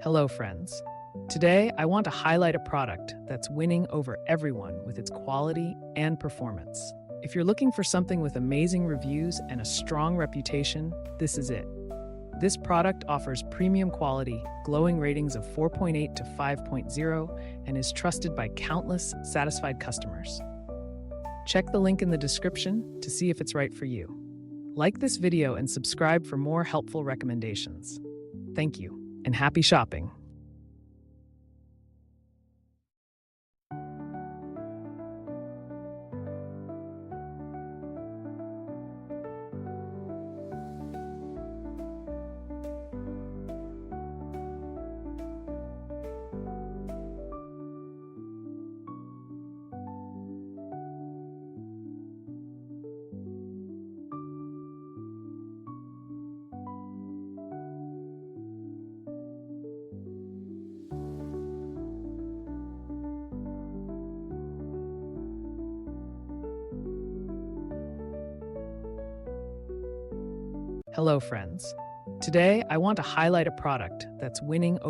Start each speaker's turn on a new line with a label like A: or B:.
A: Hello, friends. Today, I want to highlight a product that's winning over everyone with its quality and performance. If you're looking for something with amazing reviews and a strong reputation, this is it. This product offers premium quality, glowing ratings of 4.8 to 5.0, and is trusted by countless satisfied customers. Check the link in the description to see if it's right for you. Like this video and subscribe for more helpful recommendations. Thank you, and happy shopping! Hello, friends. Today, I want to highlight a product that's winning over